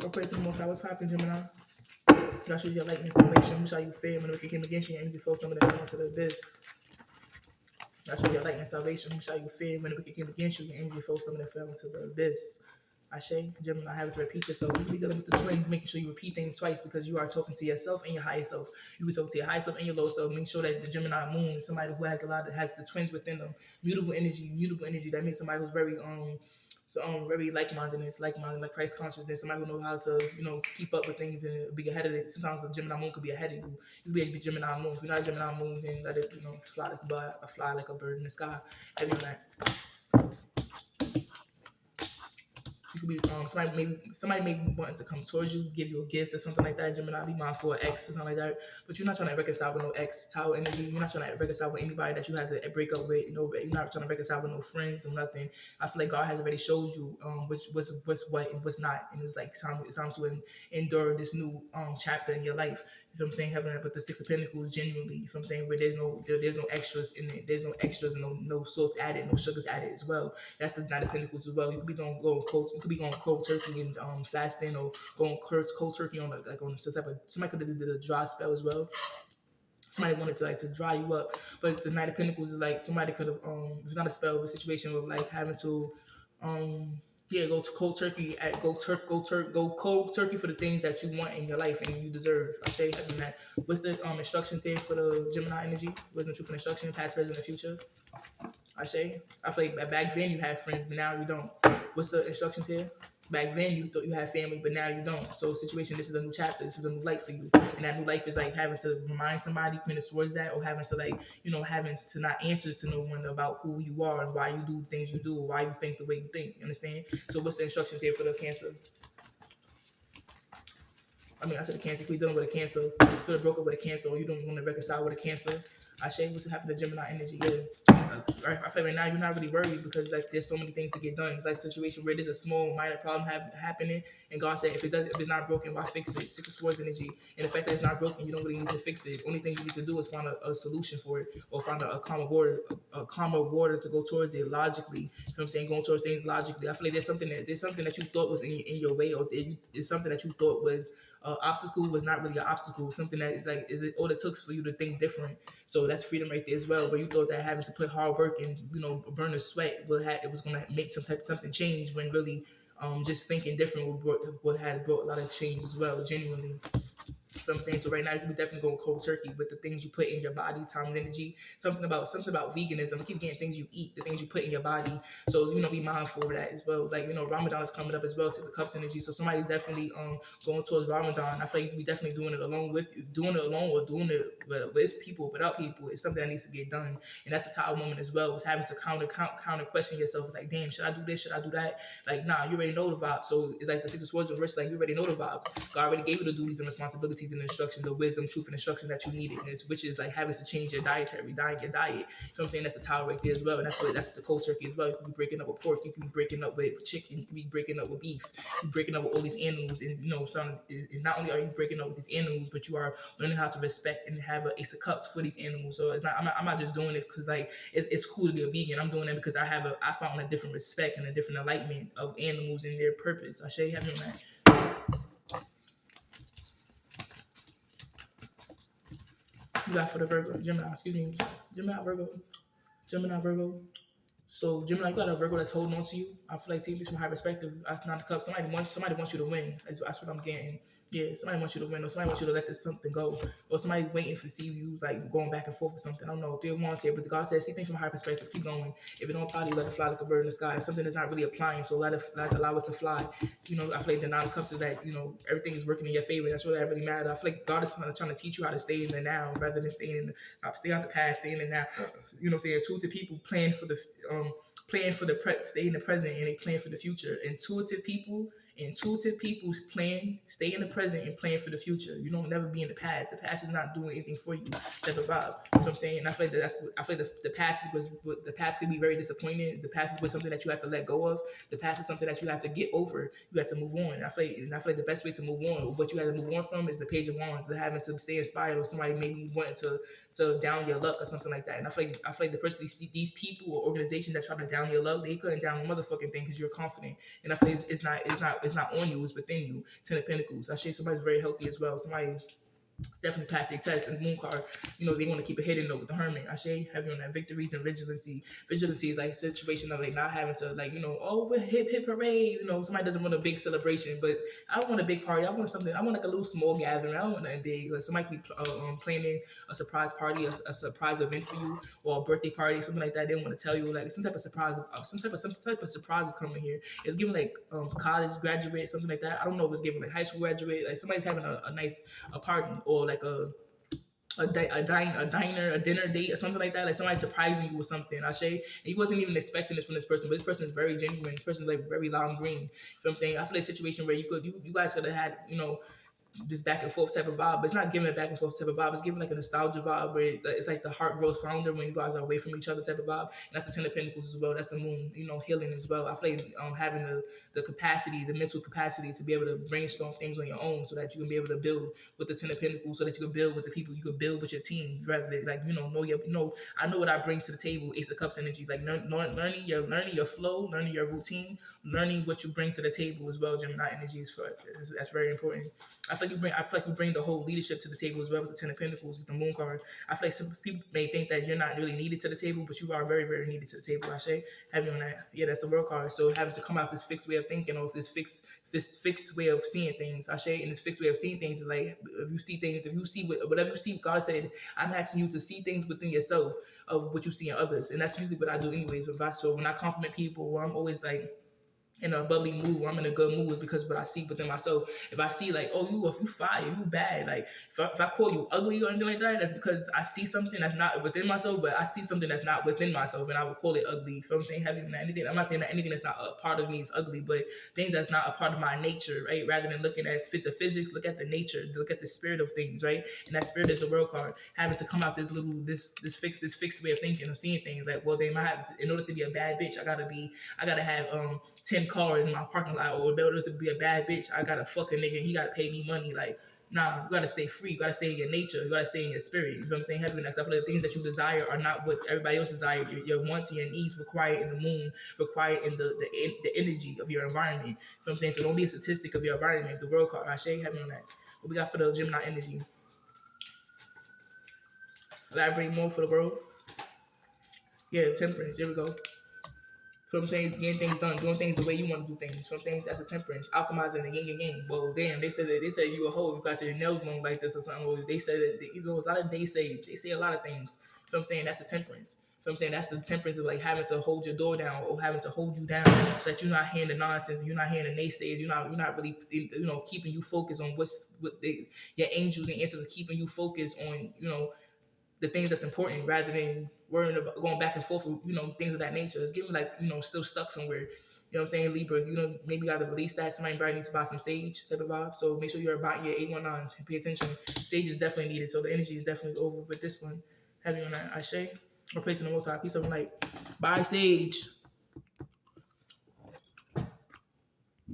Or pray to the Most High. What's happening, Gemini? God should your light and salvation. Who shall you fear when the wicked came against you? And angels forced some of them down to the abyss. God should your light and salvation. Who shall you fear when the wicked came against you? And angels forced some of them fell into the abyss. Ashe, Gemini, have to repeat yourself. You can be dealing with the twins, making sure you repeat things twice because you are talking to yourself and your higher self. You can talk to your higher self and your lower self. Make sure that the Gemini moon is somebody who has has the twins within them. Mutable energy. That means somebody who's very very like-mindedness, like Christ consciousness. Somebody who knows how to keep up with things and be ahead of it. Sometimes the Gemini moon could be ahead of you. You be able to be Gemini moon. If you're not a Gemini moon, then let it fly like a bird in the sky. Heavy on that. You could be somebody may be wanting to come towards you, give you a gift or something like that. Gemini, be mindful of X or something like that. But you're not trying to reconcile with no X tower energy. You're not trying to reconcile with anybody that you had to break up with. You're not trying to reconcile with no friends or nothing. I feel like God has already showed you what's what and what's not, and it's time to endure this new chapter in your life. You know what I'm saying? Having but the Six of Pentacles genuinely. You know what I'm saying? Where there's no extras in it. There's no extras and no salts added, no sugars added as well. That's the Nine of Pentacles as well. You could be going cold. You could be going cold turkey and fasting, or going cold turkey on on some type of. Somebody could have did a dry spell as well. Somebody wanted to dry you up, but the Knight of Pentacles is like somebody could have it's not a spell, but a situation of like having to go to cold turkey go cold turkey for the things that you want in your life and you deserve. I say having that. What's the instructions here for the Gemini energy? Wisdom, truth, and instruction, past, present, and future. I feel like back then you had friends, but now you don't. What's the instructions here? Back then you thought you had family, but now you don't. So situation, this is a new chapter. This is a new life for you. And that new life is like having to remind somebody pointing towards that, or having to having to not answer to no one about who you are and why you do things you do, or why you think the way you think. You understand? So what's the instructions here for the Cancer? I said the Cancer. If we're dealing with a Cancer, you could have broke up with a Cancer, or you don't want to reconcile with a Cancer. What's happening to Gemini energy? Yeah. I feel like now you're not really worried because like there's so many things to get done. It's like a situation where there's a small minor problem happening, and God said if it's not broken, why fix it? Six of Swords energy, and the fact that it's not broken, you don't really need to fix it. Only thing you need to do is find a solution for it, or find a calmer water to go towards it logically. You know what I'm saying? Going towards things logically. I feel like there's something that you thought was in your way, or it's something that you thought was obstacle was not really an obstacle. Something that is it all it took for you to think different. So that's freedom right there as well. Where you thought that having to put hard work and burn a sweat it was gonna make something change, when really just thinking different had brought a lot of change as well, genuinely. You know what I'm saying? So right now you can definitely go cold turkey with the things you put in your body, time and energy. Something about veganism. I keep getting things you eat, the things you put in your body. So be mindful of that as well. Like Ramadan is coming up as well, Six of Cups energy. So somebody's definitely going towards Ramadan. I feel like we definitely doing it alone or doing it with people, without people. It's something that needs to get done. And that's the Tower moment as well. Was having to counter question yourself. Like, damn, should I do this? Should I do that? Like, nah, you already know the vibes. So it's like the Six of Swords reverse. Like, you already know the vibes. God already gave you the duties and responsibilities and instruction, the wisdom, truth, and instruction that you needed, which is like having to change your diet. You know what I'm saying? That's the Tower right there as well. And that's the cold turkey as well. You can be breaking up with pork, you can be breaking up with chicken, you can be breaking up with beef, you breaking up with all these animals, and and not only are you breaking up with these animals, but you are learning how to respect and have an Ace of Cups for these animals. So it's not I'm not just doing it because like it's cool to be a vegan. I'm doing it because I found a different respect and a different enlightenment of animals and their purpose. I show you having that. You got for the Virgo, Gemini, Virgo. So Gemini, you got a Virgo that's holding on to you. I feel like seeing this from high perspective. That's not the cup. Somebody wants you to win. That's what I'm getting. Yeah, somebody wants you to win, or somebody wants you to let this something go, or somebody's waiting to see you like going back and forth with something. I don't know. They want it, but God says see things from a high perspective. Keep going. If it don't apply to you, let it fly like a bird in the sky. It's something that's not really applying, so allow it to fly. I feel like the Nine of Cups is that everything is working in your favor. That's what really matters. I feel like God is trying to teach you how to stay in the now rather than stay out the past, stay in the now. Intuitive people plan for the stay in the present, and they plan for the future. Intuitive people plan, stay in the present and plan for the future. You don't never be in the past. The past is not doing anything for you except for vibe. You know what I'm saying? And I feel like the past can be very disappointing. The past is something that you have to let go of. The past is something that you have to get over. You have to move on. I feel like the best way to move on, what you have to move on from, is the Page of Wands. The having to stay inspired, or somebody maybe wanting to down your luck or something like that. And I feel like the person, these people or organizations that try to down your luck, they couldn't down the motherfucking thing because you're confident. And I feel like it's not on you, it's within you. Ten of Pentacles. I say somebody's very healthy as well. Somebody definitely pass their test. And the moon card, they want to keep it hidden though with the hermit. I say having on that victories and vigilancy. Vigilancy is like a situation of like not having to like, oh, we're hip hip hooray. Somebody doesn't want a big celebration, but I don't want a big party. I want something. I want like a little small gathering. I don't want nothing big. Like somebody could be planning a surprise party, a surprise event for you, or a birthday party, something like that. They want to tell you like some type of surprise, some type of surprise is coming here. It's giving like college graduate, something like that. I don't know if it's giving like high school graduate. Like somebody's having a nice party or like a diner, a dinner date, or something like that. Like somebody surprising you with something. I say, and you wasn't even expecting this from this person, but this person is very genuine. This person is like very lime green. You know what I'm saying? I feel like a situation where you guys could have had, this back and forth type of vibe, but it's not giving a back and forth type of vibe. It's giving like a nostalgia vibe where it's like the heart grows founder when you guys are away from each other type of vibe. And that's the Ten of Pentacles as well. That's the moon, healing as well. I feel like having the capacity, the mental capacity to be able to brainstorm things on your own so that you can be able to build with the Ten of Pentacles, so that you can build with the people, you can build with your team, rather than like, I know what I bring to the table, Ace of Cups energy, like learning your flow, learning your routine, learning what you bring to the table as well. Gemini energy that's very important. I feel like you bring the whole leadership to the table as well with the Ten of Pentacles, with the moon card. I feel like some people may think that you're not really needed to the table, but you are very, very needed to the table. I say having on that, that's the World card. So having to come out this fixed way of thinking, or this fixed way of seeing things. I say, and this fixed way of seeing things is like if you see whatever you see, God said, I'm asking you to see things within yourself of what you see in others, and that's usually what I do anyways. So when I compliment people, I'm always like in a bubbly mood, I'm in a good mood, is because what I see within myself. If I see like, oh, you fire, you bad, like if I call you ugly or anything like that, that's because I see something that's not within myself, but I see something that's not within myself, and I would call it ugly. You feel what I'm saying? I'm not saying that anything that's not a part of me is ugly, but things that's not a part of my nature, right? Rather than looking at the physics, look at the nature, look at the spirit of things, right? And that spirit is the World card. Having to come out this fixed way of thinking, of seeing things, like, well, they might have, in order to be a bad bitch, I gotta have 10 cars in my parking lot, or in order to be a bad bitch, I gotta fuck a nigga and he gotta pay me money. Like, nah, you gotta stay free, you gotta stay in your nature, you gotta stay in your spirit. You know what I'm saying? Having that stuff, the things that you desire are not what everybody else desires. Your wants and your needs require in the moon, require in the energy of your environment. You know what I'm saying? So don't be a statistic of your environment. The World card, I say, having on that. What we got for the Gemini energy? Elaborate more for the world. Yeah, Temperance. Here we go. So I'm saying, getting things done, doing things the way you want to do things. So I'm saying, that's a Temperance, alchemizing the yin and yang. Well, damn, they said you a hoe, you got your nails long like this or something. Or they said that, a lot of they say a lot of things. So I'm saying, that's the Temperance. So I'm saying, that's the Temperance of like having to hold your door down, or having to hold you down, so that you're not hearing the nonsense, you're not hearing the naysayers, you're not really keeping you focused on your angels and answers are keeping you focused on the things that's important, rather than worrying about going back and forth with, things of that nature. It's giving like, still stuck somewhere. You know what I'm saying? Libra, maybe you got to release that. Somebody probably needs to buy some sage type of vibe. So make sure you're about your 819 and pay attention. Sage is definitely needed. So the energy is definitely over with this one. Having on that Ashe, or placing the most high. Peace of light. Bye, Sage.